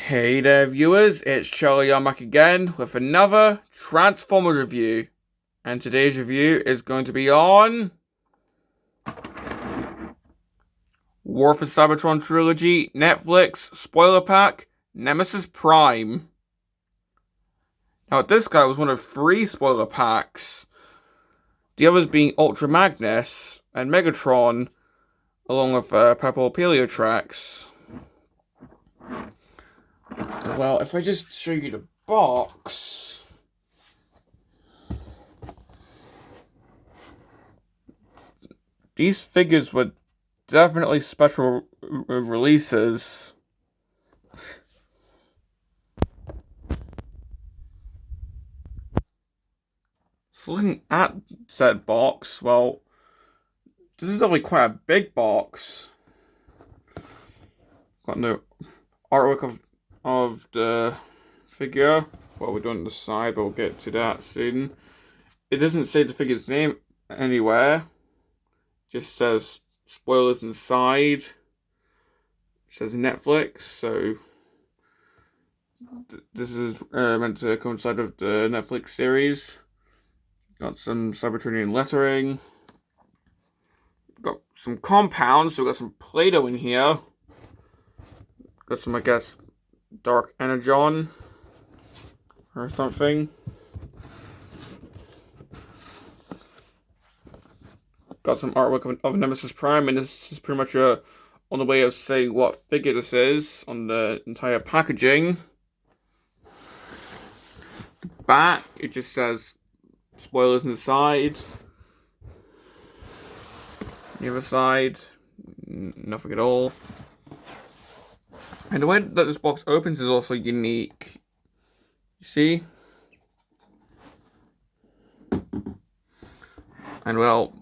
Hey there viewers, it's Charlie. I'm back again with another Transformers review. And today's review is going to be on War for Cybertron Trilogy, Netflix, Spoiler Pack, Nemesis Prime. Now this guy was one of 3 spoiler packs, the others being Ultra Magnus and Megatron, along with Purple Paleo tracks. Well, if I just show you the box... These figures were definitely special releases. So looking at said box, well, this is definitely quite a big box. Got no artwork of the figure. Well, we're doing on the side, but we'll get to that soon. It doesn't say the figure's name anywhere. Just says spoilers inside. It says Netflix, so this is meant to coincide with the Netflix series. Got some Cybertronian lettering. Got some compounds, so we got some Play-Doh in here. Got some, I guess, dark energon or something. Got some artwork of Nemesis Prime, and this is pretty much on the way of saying what figure this is on the entire packaging. The back, it just says spoilers inside. The other side, nothing at all. And the way that this box opens is also unique. You see? And well,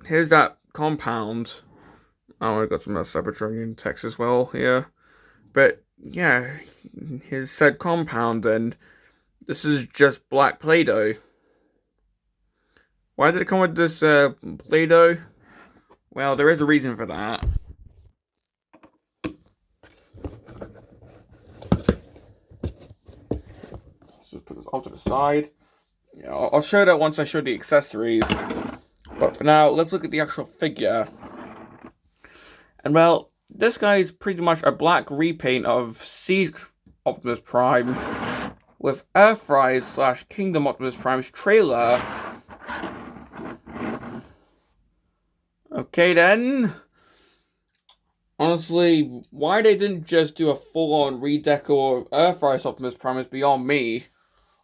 here's that compound. Oh, I got some Cybertronian text as well here. But yeah, here's said compound, and this is just black Play-Doh. Why did it come with this Play-Doh? Well, there is a reason for that. Let's just put this all to the side. Yeah, I'll show that once I show the accessories. But for now, let's look at the actual figure. And well, this guy is pretty much a black repaint of Siege Optimus Prime with Earthrise / Kingdom Optimus Prime's trailer. Okay then. Honestly, why they didn't just do a full-on redeco of Earthrise Optimus Prime is beyond me.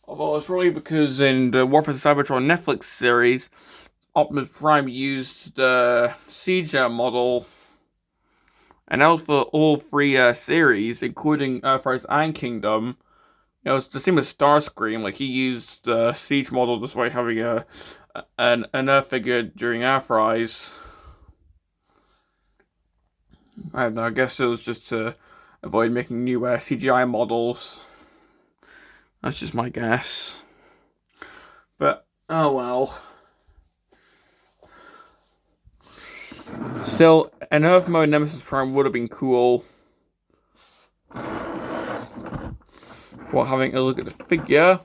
Although it's probably because in the War for Cybertron Netflix series, Optimus Prime used the Siege model, and that was for all 3 series, including Earthrise and Kingdom. It was the same with Starscream. Like, he used the Siege model despite having an Earth figure during Earthrise. I don't know, I guess it was just to avoid making new CGI models. That's just my guess. But, oh well. Still, an Earth mode Nemesis Prime would have been cool. While having a look at the figure,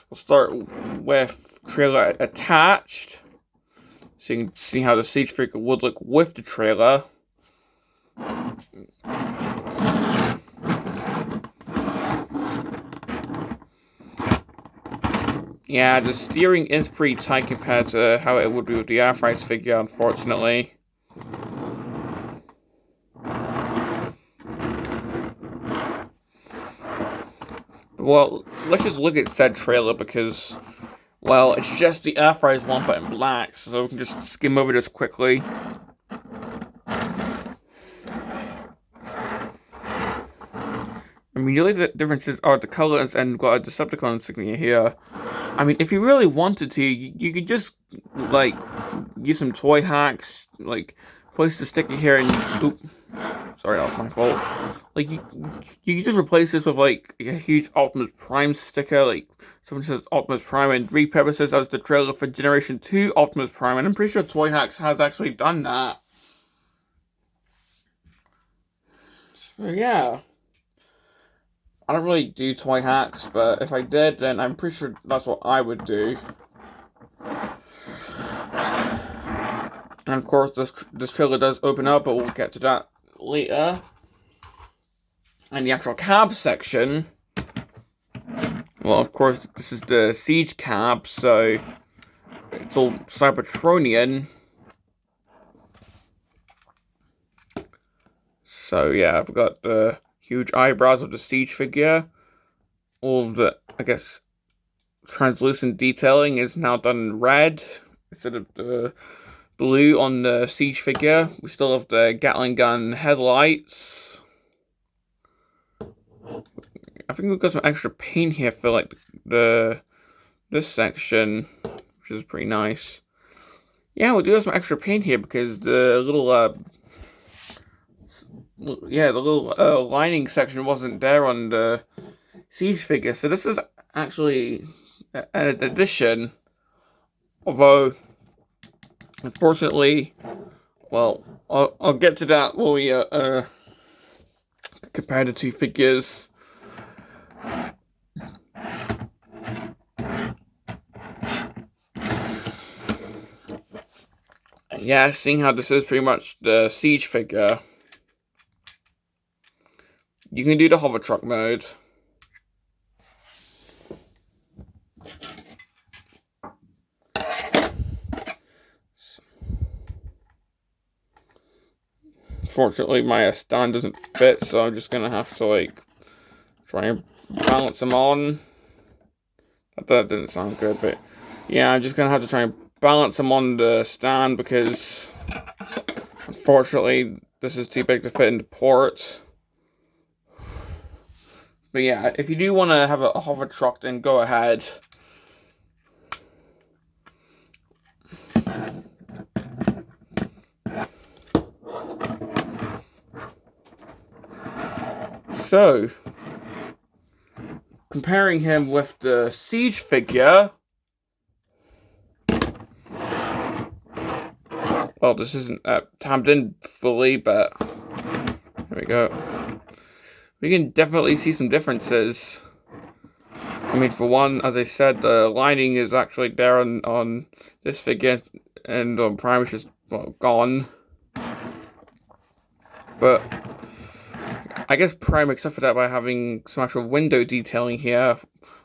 we'll start with trailer attached. So you can see how the Siege figure would look with the trailer. Yeah, the steering is pretty tight compared to how it would be with the Earthrise figure, unfortunately. Well, let's just look at said trailer because, well, it's just the Earthrise one but in black, so we can just skim over this quickly. I mean, really the differences are the colors and got a Decepticon insignia here. I mean, if you really wanted to, you could just, like, use some toy hacks, like, place the sticker here and, oop, sorry, that was my fault. Like, you could just replace this with, like, a huge Optimus Prime sticker, like, someone says Optimus Prime, and repurpose this as the trailer for Generation 2 Optimus Prime, and I'm pretty sure Toy Hacks has actually done that. So, yeah. I don't really do toy hacks, but if I did, then I'm pretty sure that's what I would do. And of course, this trailer does open up, but we'll get to that later. And the actual cab section, well, of course, this is the Siege cab, so it's all Cybertronian. So yeah, I've got the huge eyebrows of the Siege figure. All of the, I guess, translucent detailing is now done in red instead of the blue on the Siege figure. We still have the Gatling gun headlights. I think we've got some extra paint here for like this section, which is pretty nice. Yeah, we do have some extra paint here because the little lining section wasn't there on the Siege figure, so this is actually an addition. Although, unfortunately, well, I'll get to that when we compare the two figures. Yeah, seeing how this is pretty much the Siege figure, you can do the hover truck mode. Fortunately, my stand doesn't fit, so I'm just gonna have to like try and balance them on. That didn't sound good, but yeah, I'm just gonna have to try and balance them on the stand because unfortunately this is too big to fit in the port. But yeah, if you do want to have a hover truck, then go ahead. So, comparing him with the Siege figure, well, this isn't tabbed in fully, but there we go. We can definitely see some differences. I mean, for one, as I said, the lining is actually there on this figure, and on Prime is just, well, gone. But I guess Prime makes up for that by having some actual window detailing here,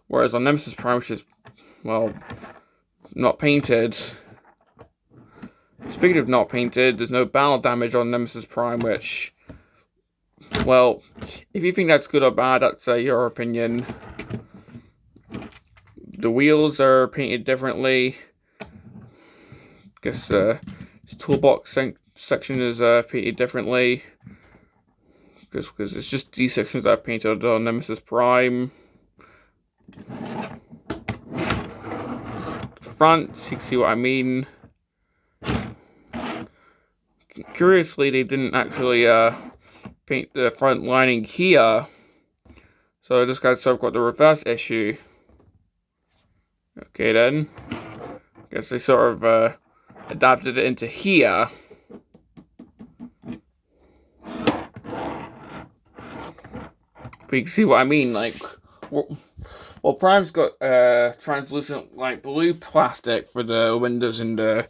whereas on Nemesis Prime, which is, well, not painted. Speaking of not painted, there's no battle damage on Nemesis Prime, which, well, if you think that's good or bad, that's your opinion. The wheels are painted differently. I guess his toolbox section is painted differently. Because it's just these sections that are painted on Nemesis Prime. Front, you can see what I mean. Curiously, they didn't actually paint the front lining here. So this guy's sort of got the reverse issue. Okay then. Guess they sort of adapted it into here. But you can see what I mean, like, well, Prime's got translucent, like, blue plastic for the windows and the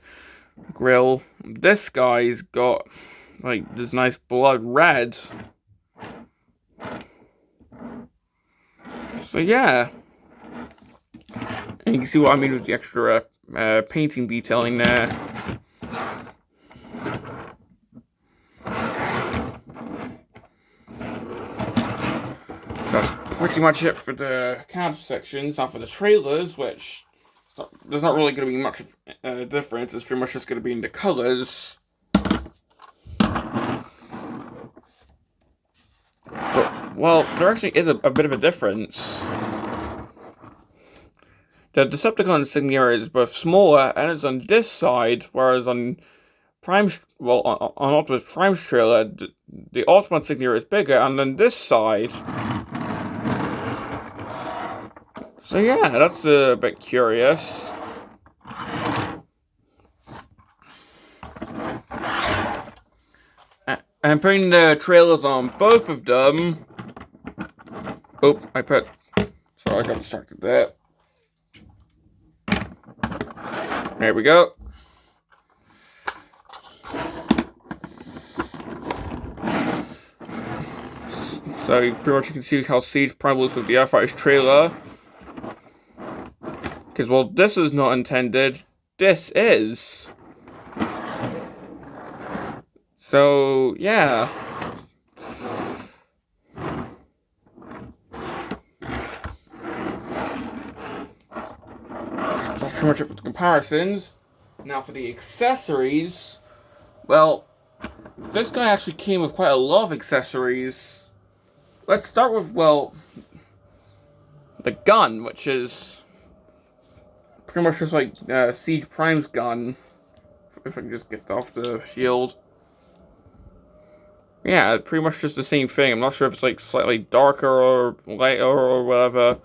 grill. This guy's got, like, this nice blood red. So, yeah. And you can see what I mean with the extra painting detailing there. So that's pretty much it for the cab sections. Now for the trailers, which there's not really going to be much difference. It's pretty much just going to be in the colors. But, well, there actually is a bit of a difference. The Decepticon insignia is both smaller and it's on this side, whereas on Prime's, well, on Optimus Prime's trailer, the Autobot insignia is bigger, and then this side. So yeah, that's a bit curious. And putting the trailers on both of them, Oh, I got distracted there. There we go. So pretty much you can see how Siege Prime looks with the Earthrise trailer. Because, well, this is not intended. This is. So, yeah. So that's pretty much it for the comparisons. Now for the accessories. Well, this guy actually came with quite a lot of accessories. Let's start with, well, the gun, which is pretty much just like Siege Prime's gun. If I can just get off the shield. Yeah, pretty much just the same thing. I'm not sure if it's like slightly darker or lighter or whatever.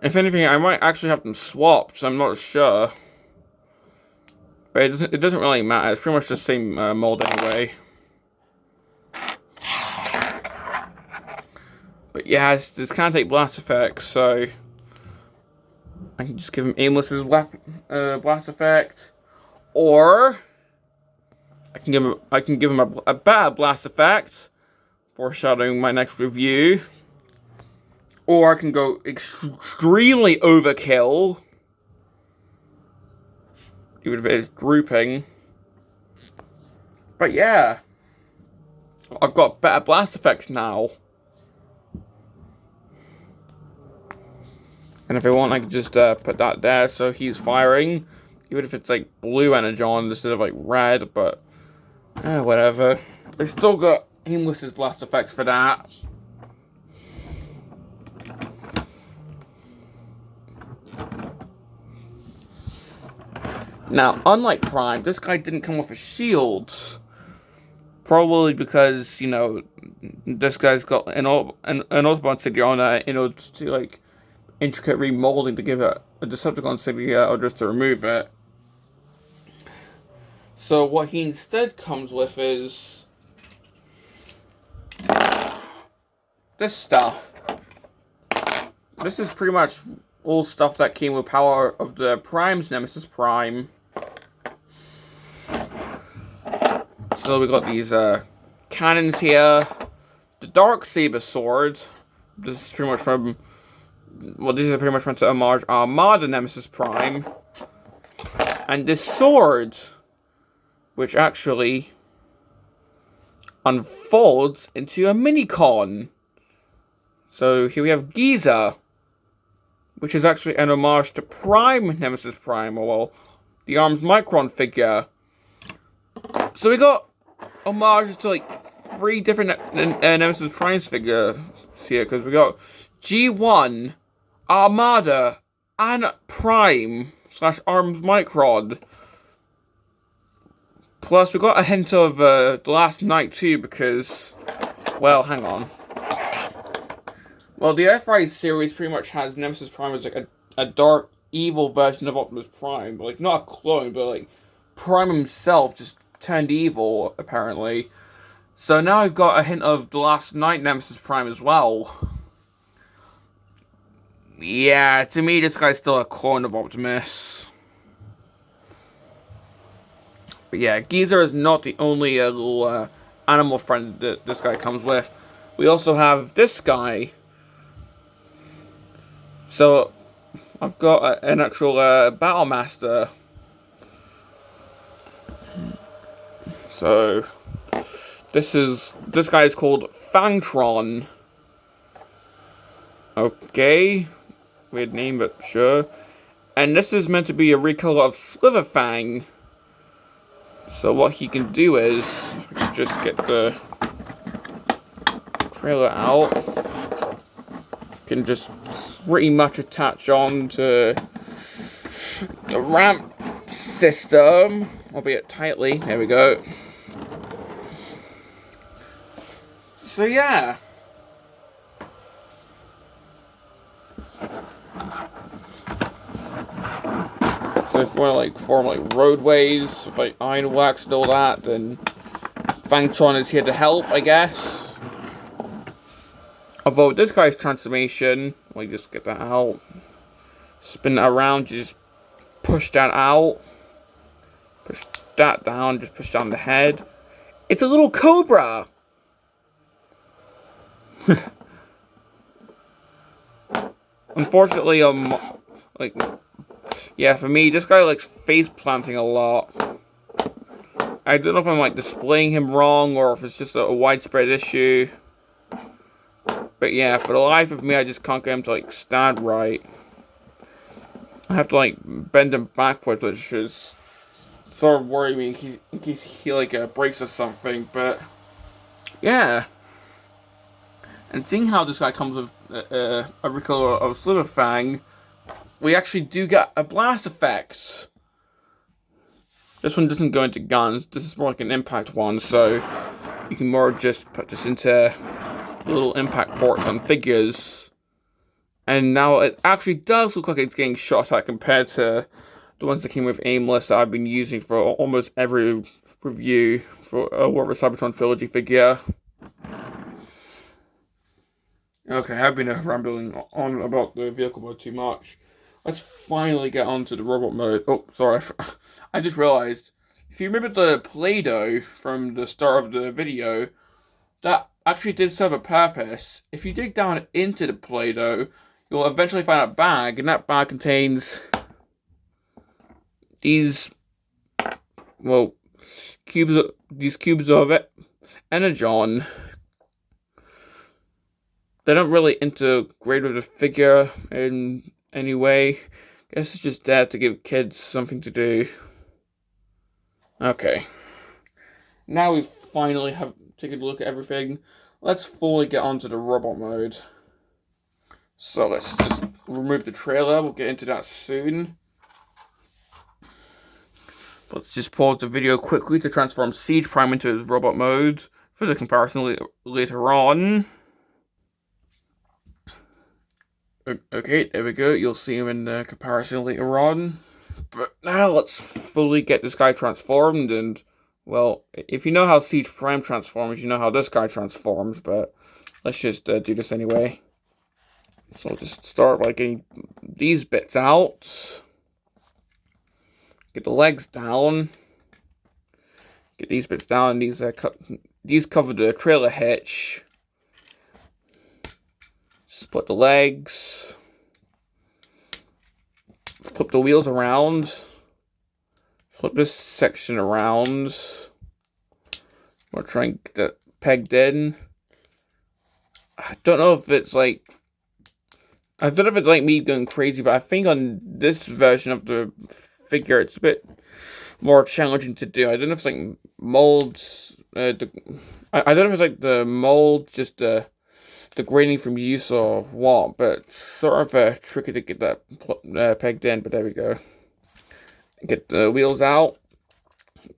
If anything, I might actually have them swapped. I'm not sure. But it doesn't really matter. It's pretty much the same mold anyway. But yeah, this can't take blast effects, so I can just give him Aimless's blast effect, or I can give him a bad blast effect, foreshadowing my next review, or I can go extremely overkill, even if it is grouping. But yeah, I've got better blast effects now. And if I want, I can just put that there so he's firing. Even if it's like blue energon instead of like red, but whatever. I still got Aimless's blast effects for that. Now, unlike Prime, this guy didn't come with a shield. Probably because, you know, this guy's got an Autobahn City on it, you know, to like intricate remolding to give it a Decepticon City or just to remove it. So what he instead comes with is this stuff. This is pretty much all stuff that came with power of the Prime's Nemesis Prime. So we got these cannons here. The Dark Saber Sword. This is pretty much from... Well, these are pretty much meant to homage Armada Nemesis Prime. And this sword, which actually unfolds into a mini-con. So here we have Giza, which is actually an homage to Prime Nemesis Prime, or well, the Arms Micron figure. So we got homages to like 3 different Nemesis Primes figures here, because we got G1, Armada, and Prime / Arms Micron. Plus, we got a hint of the Last Night too, because, well, hang on. Well, the Earthrise series pretty much has Nemesis Prime as like a dark, evil version of Optimus Prime, but like not a clone, but like Prime himself just turned evil, apparently. So now I've got a hint of the Last Night Nemesis Prime as well. Yeah, to me, this guy's still a clone of Optimus. But yeah, Geezer is not the only little animal friend that this guy comes with. We also have this guy. So, I've got an actual Battle Master. So, this guy is called Fangtron. Okay. Weird name, but sure. And this is meant to be a recolor of Slitherfang. So what he can do is, if I can just get the trailer out, can just pretty much attach on to the ramp system, albeit tightly. There we go. So yeah. So if you want to like form like roadways with like iron wax and all that, then Fangtron is here to help, I guess. Although this guy's transformation, let me just get that out. Spin it around, just push that out. Push that down, just push down the head. It's a little cobra! Unfortunately, like, yeah, for me, this guy likes face planting a lot. I don't know if I'm, like, displaying him wrong or if it's just a widespread issue. But yeah, for the life of me, I just can't get him to, like, stand right. I have to, like, bend him backwards, which is sort of worrying me in case he like, breaks or something, but yeah. And seeing how this guy comes with a recolor of Slitherfang, we actually do get a blast effect. This one doesn't go into guns, this is more like an impact one, so you can more just put this into little impact ports on figures. And now it actually does look like it's getting shot at compared to the ones that came with aimless that I've been using for almost every review for a War of the Cybertron Trilogy figure. Okay, I've been rambling on about the vehicle mode too much. Let's finally get onto the robot mode. Oh, sorry. I just realized, if you remember the Play-Doh from the start of the video, that actually did serve a purpose. If you dig down into the Play-Doh, you'll eventually find a bag, and that bag contains these, well, cubes of it, Energon. They don't really integrate with the figure in any way. I guess it's just there to give kids something to do. Okay. Now we finally have taken a look at everything. Let's fully get onto the robot mode. So let's just remove the trailer. We'll get into that soon. Let's just pause the video quickly to transform Siege Prime into his robot mode for the comparison later on. Okay, there we go. You'll see him in the comparison later on. But now let's fully get this guy transformed. And, well, if you know how Siege Prime transforms, you know how this guy transforms. But let's just do this anyway. So I'll just start by getting these bits out. Get the legs down. Get these bits down. These cover the trailer hitch. Split the legs. Flip the wheels around. Flip this section around. We'll try and get that pegged in. I don't know if it's like me going crazy, but I think on this version of the figure it's a bit more challenging to do. I don't know if it's like molds. I don't know if it's like the mold, just the grading from use or what, but it's sort of tricky to get that pegged in. But there we go. Get the wheels out,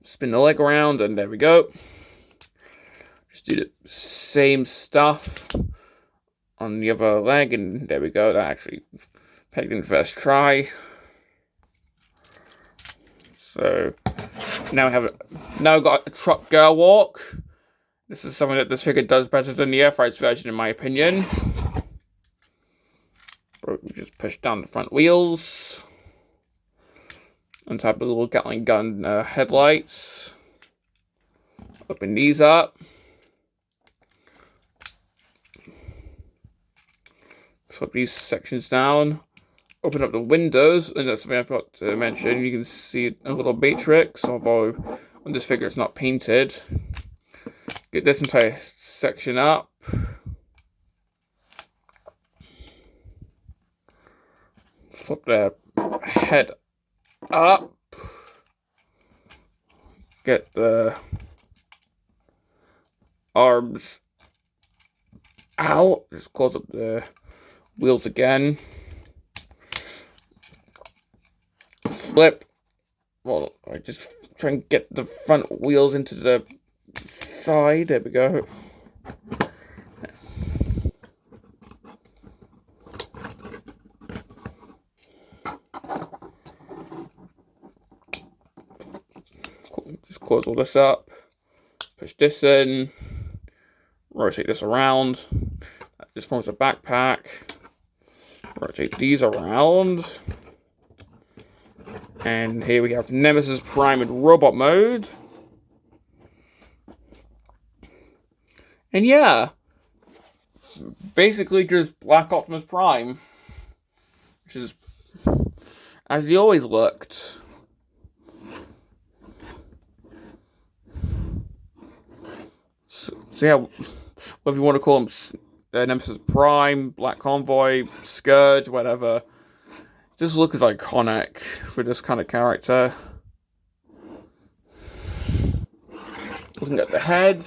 spin the leg around, and there we go. Just do the same stuff on the other leg, and there we go. That actually pegged in first try. So now we've got a truck girl walk. This is something that this figure does better than the Earthrise version, in my opinion. We just push down the front wheels. Untap the little Gatling gun headlights. Open these up. Flip these sections down. Open up the windows, and that's something I forgot to mention. You can see a little matrix, although on this figure it's not painted. Get this entire section up. Flip the head up. Get the arms out. Just close up the wheels again. Flip. Well, I just try and get the front wheels into the side. There we go. Just close all this up. Push this in. Rotate this around. This forms a backpack. Rotate these around. And here we have Nemesis Prime in robot mode. And yeah, basically just Black Optimus Prime, which is as he always looked. So yeah, whether you want to call him Nemesis Prime, Black Convoy, Scourge, whatever, this look is iconic for this kind of character. Looking at the head.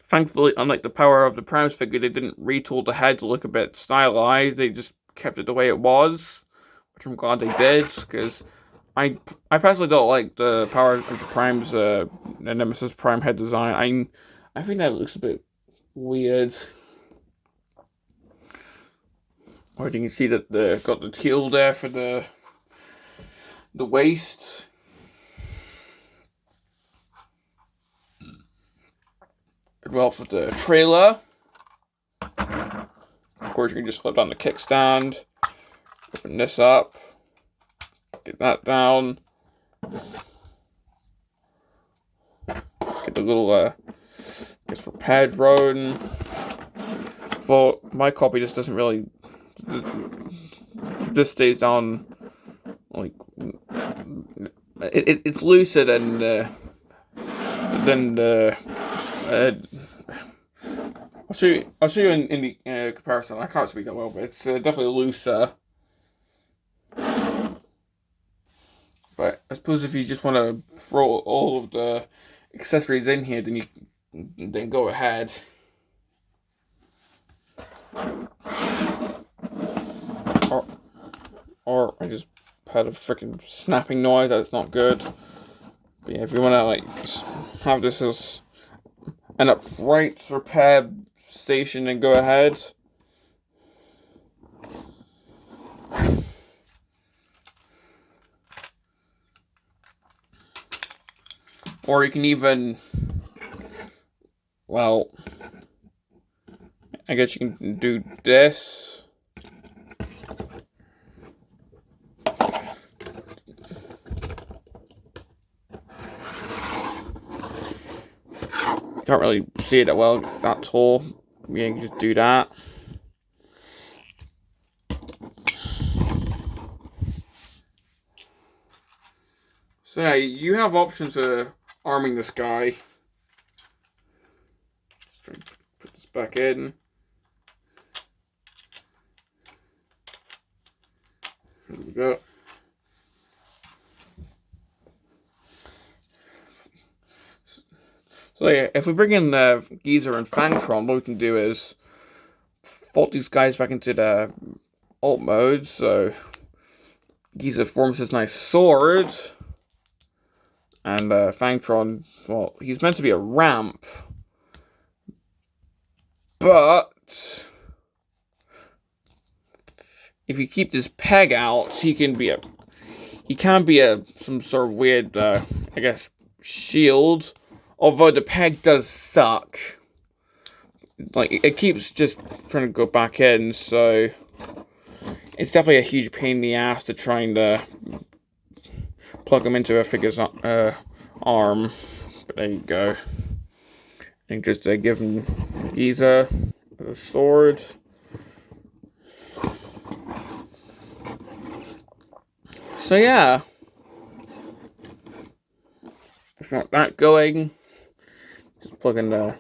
Thankfully, unlike the Power of the Primes figure, they didn't retool the head to look a bit stylized. They just kept it the way it was, which I'm glad they did, because I personally don't like the Power of the Primes Nemesis Prime head design. I think that looks a bit weird. Or you can see that got the teal there for the waist. Well, for the trailer, of course, you can just flip down the kickstand, open this up, get that down, get the little, I guess for Padron. For my copy, this doesn't really, this stays down, like, it's looser than the, I'll show you in the comparison. I can't speak that well, but it's definitely looser. But I suppose if you just want to throw all of the accessories in here, then go ahead. Or I just had a freaking snapping noise. That's not good. But yeah, if you want to just have this as an upright repair station, then go ahead. Or you can even, well, I guess you can do this. Can't really see it that well, it's that tall. Yeah, you can just do that. So yeah, you have options of arming this guy. Let's try and put this back in. There we go. So yeah, if we bring in Geezer and Fangtron, what we can do is fold these guys back into the alt mode. So Geezer forms his nice sword. And Fangtron, well, he's meant to be a ramp. But if you keep this peg out, he can be some sort of weird, I guess, shield. Although the peg does suck. Like, it keeps just trying to go back in, so it's definitely a huge pain in the ass to try and plug him into a figure's arm. But there you go. And just give him Giza a sword. So yeah. If you want that going, just plug in the...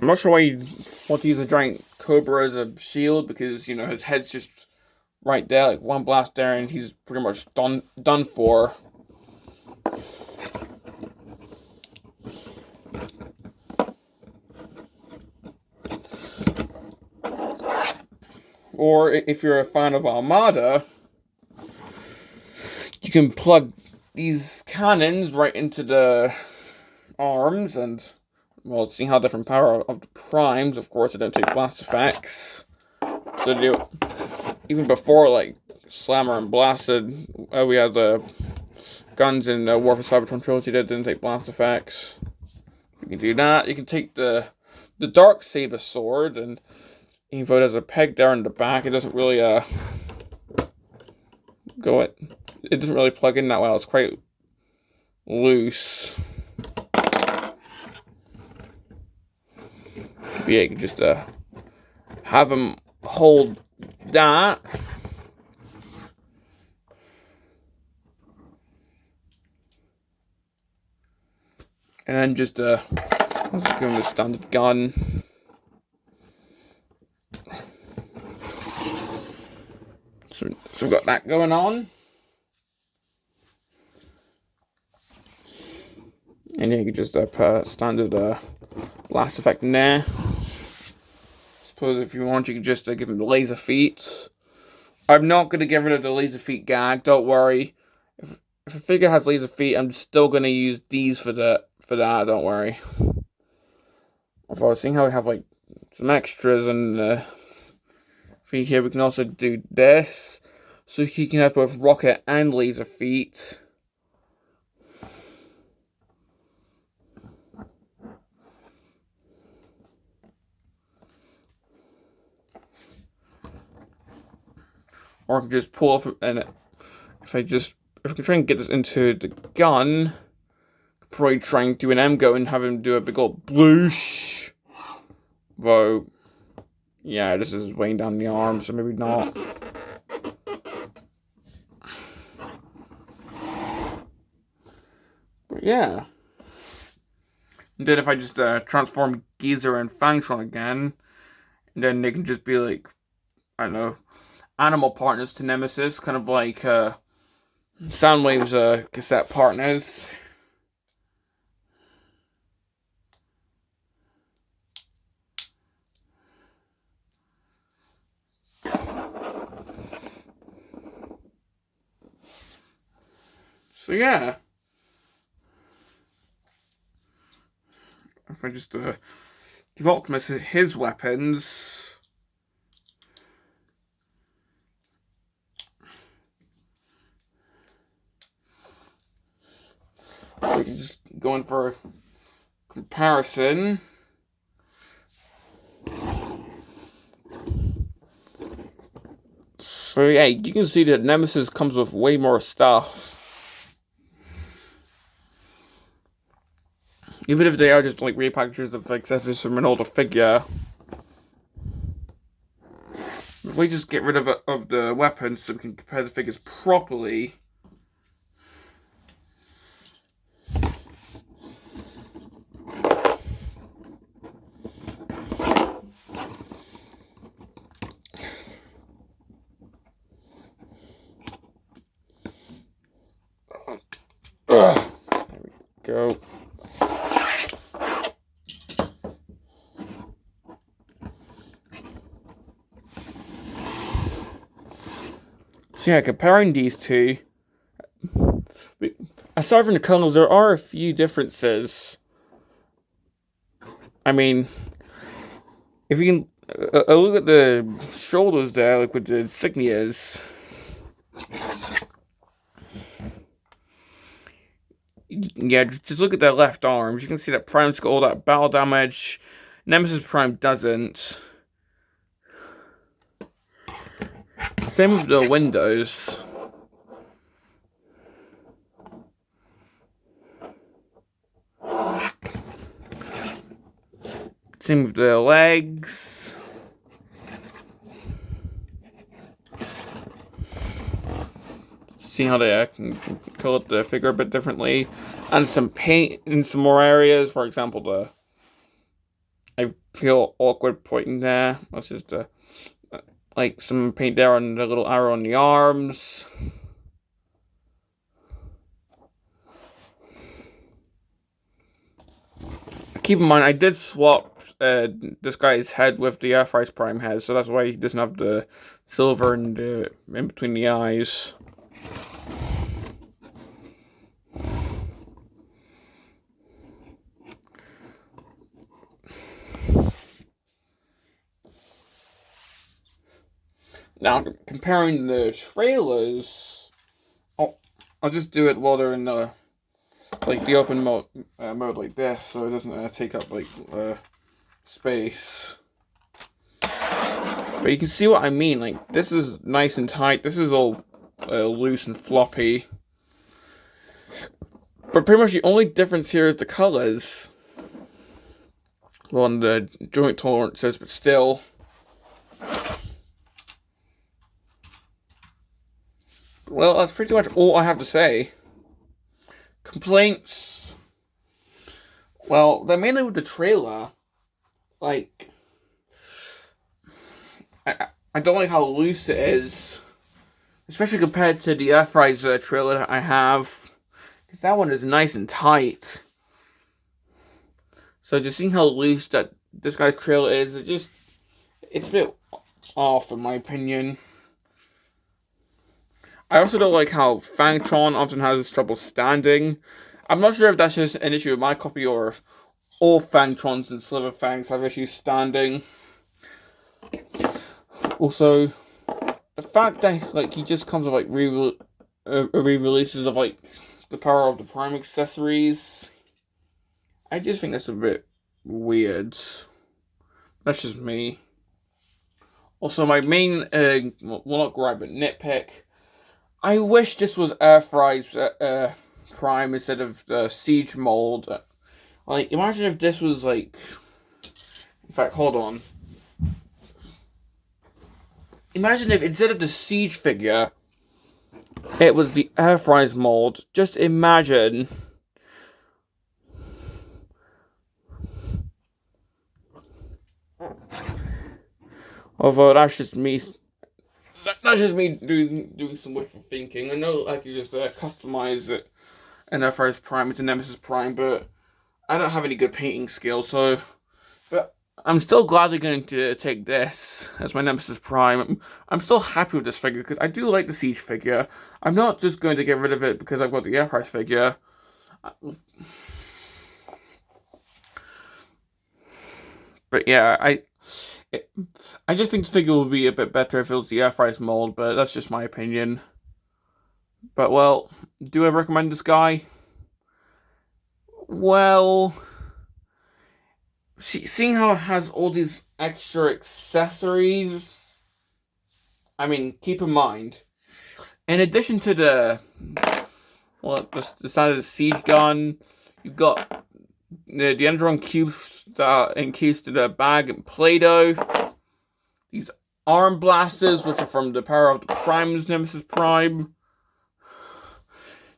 I'm not sure why you want to use a giant Cobra as a shield, because, you know, his head's just right there, like one blast there, and he's pretty much done for. Or if you're a fan of Armada, you can plug these cannons right into the arms and, well, see how different power of the primes. Of course, they don't take blast effects. So do even before like Slammer and Blasted, we had the guns in War for Cybertron Trilogy that didn't take blast effects. You can do that. You can take the the dark saber sword, and even though there's a peg there in the back, it doesn't really go it. It doesn't really plug in that well. It's quite loose. But yeah, you can just have them hold that. And then just let's give him the standard gun. So we've got that going on. And yeah, you can just put a standard blast effect in there. Suppose if you want, you can just give him the laser feet. I'm not going to get rid of the laser feet gag, don't worry. If a figure has laser feet, I'm still going to use these for that, don't worry. Although I was seeing how we have like some extras and feet here, we can also do this. So he can have both rocket and laser feet. Or I can just pull off, and if I can try and get this into the gun, probably try and do an M go and have him do a big old bloosh. Though, yeah, this is weighing down the arm, so maybe not. But yeah. And then if I just transform Geezer and Fangtron again, and then they can just be like, I don't know, animal partners to Nemesis, kind of like Soundwave's cassette partners. So yeah. If I just give Optimus his weapons. So we can just go in for a comparison. So yeah, you can see that Nemesis comes with way more stuff. Even if they are just like repackages of accessories from an older figure. If we just get rid of the weapons so we can compare the figures properly. There we go. So yeah, comparing these two, aside from the colors, there are a few differences. I mean, if you can look at the shoulders there, like with the insignias. Yeah, just look at their left arms. You can see that Prime's got all that battle damage. Nemesis Prime doesn't. Same with the windows. Same with the legs. See how they can color the figure a bit differently. And some paint in some more areas. For example, I feel awkward pointing there. That's just like some paint there on the little arrow on the arms. Keep in mind, I did swap this guy's head with the Earthrise Prime head, so that's why he doesn't have the silver in between the eyes. Now, comparing the trailers, I'll just do it while they're in the open mode like this, so it doesn't take up like space. But you can see what I mean. Like, this is nice and tight. This is all loose and floppy. But pretty much the only difference here is the colors. Well, and the joint tolerances, but still. Well, that's pretty much all I have to say. Complaints. Well, they're mainly with the trailer. Like, I don't like how loose it is. Especially compared to the Earthrise trailer that I have. Because that one is nice and tight. So just seeing how loose that this guy's trailer is, it's a bit off in my opinion. I also don't like how Fangtron often has this trouble standing. I'm not sure if that's just an issue with my copy or if all Fangtrons and Sliver Fangs have issues standing. Also, the fact that like he just comes with like re-releases of like the Power of the Prime accessories, I just think that's a bit weird. That's just me. Also, my main, well not gripe, but nitpick. I wish this was Earthrise Prime instead of the Siege mold. Like, imagine if this was like... In fact, hold on. Imagine if instead of the Siege figure, it was the Earthrise mold. Just imagine... Although that's just me... That's just me doing some wishful thinking. I know I could just customize it an Earthrise Prime into Nemesis Prime, but I don't have any good painting skills, so... But I'm still gladly going to take this as my Nemesis Prime. I'm still happy with this figure, because I do like the Siege figure. I'm not just going to get rid of it because I've got the Earthrise figure. But yeah, I just think the figure would be a bit better if it was the Earthrise mold, but that's just my opinion. But, well, do I recommend this guy? Well, seeing how it has all these extra accessories, I mean, keep in mind, in addition to the side of the siege gun, you've got the Endron cubes that are encased in a bag and Play-Doh. These arm blasters, which are from the Power of the Prime's Nemesis Prime.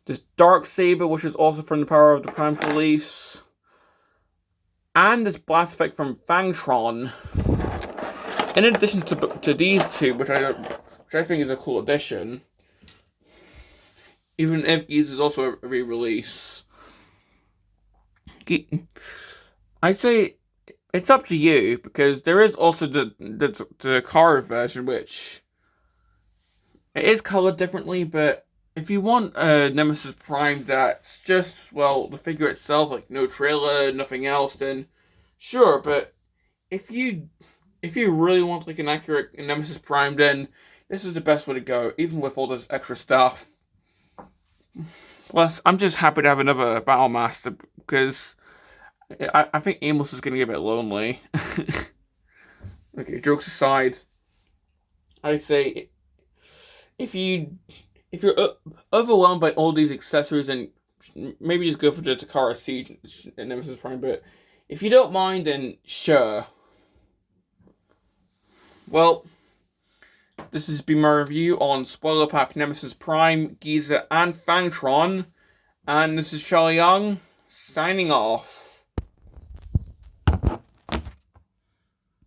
This Dark Saber, which is also from the Power of the Prime's release. And this blast effect from Fangtron. In addition to these two, which I think is a cool addition. Even if these is also a re-release. I say it's up to you, because there is also the color version, which it is colored differently, but if you want a Nemesis Prime that's just, well, the figure itself, like no trailer, nothing else, then sure, but if you really want like an accurate Nemesis Prime, then this is the best way to go, even with all this extra stuff. Plus, I'm just happy to have another Battle Master, because I think Amos is going to get a bit lonely. Okay, jokes aside, I say, if you're overwhelmed by all these accessories, and maybe just go for the Takara Siege and Nemesis Prime, but if you don't mind, then sure. Well, this has been my review on Spoiler Pack Nemesis Prime, Giza, and Fangtron, and this is Charlie Young, signing off.